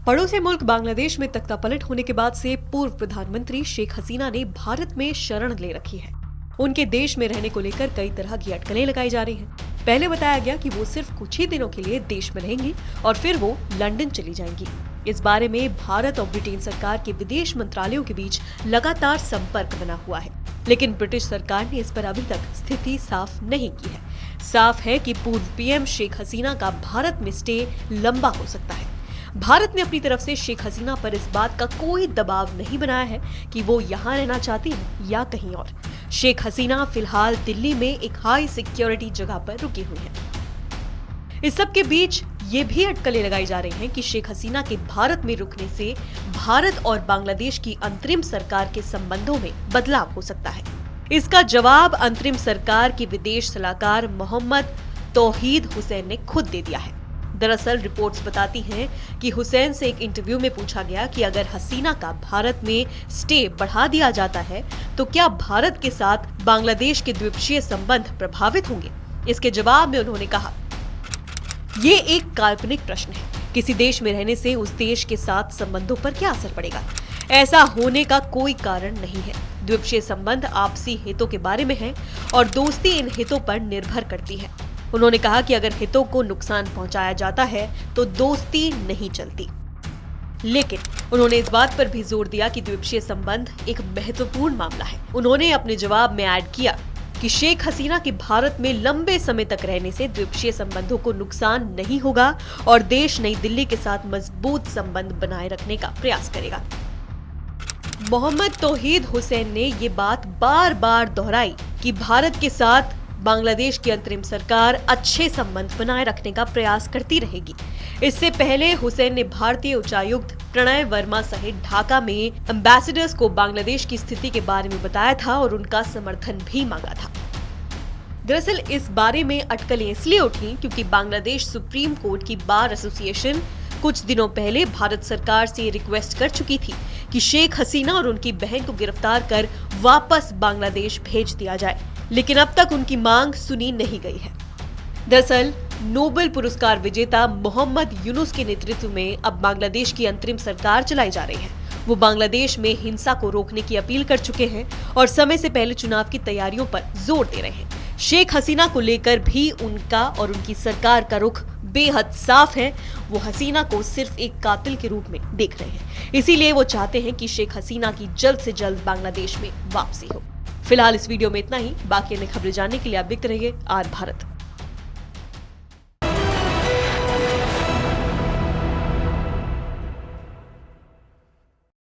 पड़ोसी मुल्क बांग्लादेश में तख्तापलट होने के बाद से पूर्व प्रधानमंत्री शेख हसीना ने भारत में शरण ले रखी है। उनके देश में रहने को लेकर कई तरह की अटकलें लगाई जा रही हैं। पहले बताया गया कि वो सिर्फ कुछ ही दिनों के लिए देश में रहेंगी और फिर वो लंदन चली जाएंगी। इस बारे में भारत और ब्रिटेन सरकार के विदेश मंत्रालयों के बीच लगातार संपर्क बना हुआ है, लेकिन ब्रिटिश सरकार ने इस पर अभी तक स्थिति साफ नहीं की है। साफ है कि पूर्व पीएम शेख हसीना का भारत में स्टे लंबा हो सकता है। भारत ने अपनी तरफ से शेख हसीना पर इस बात का कोई दबाव नहीं बनाया है कि वो यहाँ रहना चाहती है या कहीं और। शेख हसीना फिलहाल दिल्ली में एक हाई सिक्योरिटी जगह पर रुकी हुई है। इस सब के बीच ये भी अटकलें लगाई जा रही हैं कि शेख हसीना के भारत में रुकने से भारत और बांग्लादेश की अंतरिम सरकार के संबंधों में बदलाव हो सकता है। इसका जवाब अंतरिम सरकार के विदेश सलाहकार मोहम्मद तौहीद हुसैन ने खुद दे दिया है। दरअसल रिपोर्ट्स बताती हैं कि हुसैन से एक इंटरव्यू में पूछा गया कि अगर हसीना का भारत में स्टे बढ़ा दिया जाता है तो क्या भारत के साथ बांग्लादेश के द्विपक्षीय संबंध प्रभावित होंगे। इसके जवाब में उन्होंने कहा, ये एक काल्पनिक प्रश्न है। किसी देश में रहने से उस देश के साथ संबंधों पर क्या असर पड़ेगा? ऐसा होने का कोई कारण नहीं है। द्विपक्षीय संबंध आपसी हितों के बारे में है और दोस्ती इन हितों पर निर्भर करती है। उन्होंने कहा कि अगर हितों को नुकसान पहुंचाया जाता है तो दोस्ती नहीं चलती। लेकिन उन्होंने इस बात पर भी जोर दिया कि द्विपक्षीय संबंध एक महत्वपूर्ण मामला है। उन्होंने अपने जवाब में ऐड किया कि शेख हसीना के भारत में लंबे समय तक रहने से द्विपक्षीय संबंधों को नुकसान नहीं होगा और देश नई दिल्ली के साथ मजबूत संबंध बनाए रखने का प्रयास करेगा। मोहम्मद तौहीद हुसैन ने ये बात बार बार दोहराई कि भारत के साथ बांग्लादेश की अंतरिम सरकार अच्छे संबंध बनाए रखने का प्रयास करती रहेगी। इससे पहले हुसैन ने भारतीय उच्चायुक्त प्रणय वर्मा सहित ढाका में एम्बेसडर्स को बांग्लादेश की स्थिति के बारे में बताया था और उनका समर्थन भी मांगा था। दरअसल इस बारे में अटकलें इसलिए उठी क्योंकि बांग्लादेश सुप्रीम कोर्ट की बार एसोसिएशन कुछ दिनों पहले भारत सरकार से रिक्वेस्ट कर चुकी थी कि शेख हसीना और उनकी बहन को गिरफ्तार कर वापस बांग्लादेश भेज दिया जाए, लेकिन अब तक उनकी मांग सुनी नहीं गई है। दरअसल नोबेल पुरस्कार विजेता मोहम्मद यूनुस के नेतृत्व में अब बांग्लादेश की अंतरिम सरकार चलाई जा रही है। वो बांग्लादेश में हिंसा को रोकने की अपील कर चुके हैं और समय से पहले चुनाव की तैयारियों पर जोर दे रहे हैं। शेख हसीना को लेकर भी उनका और उनकी सरकार का रुख बेहद साफ है। वो हसीना को सिर्फ एक कातिल के रूप में देख रहे हैं। इसीलिए वो चाहते हैं कि शेख हसीना की जल्द से जल्द बांग्लादेश में वापसी हो। फिलहाल इस वीडियो में इतना ही। बाकी अन्य खबरें जानने के लिए आप देखते रहिए आज भारत।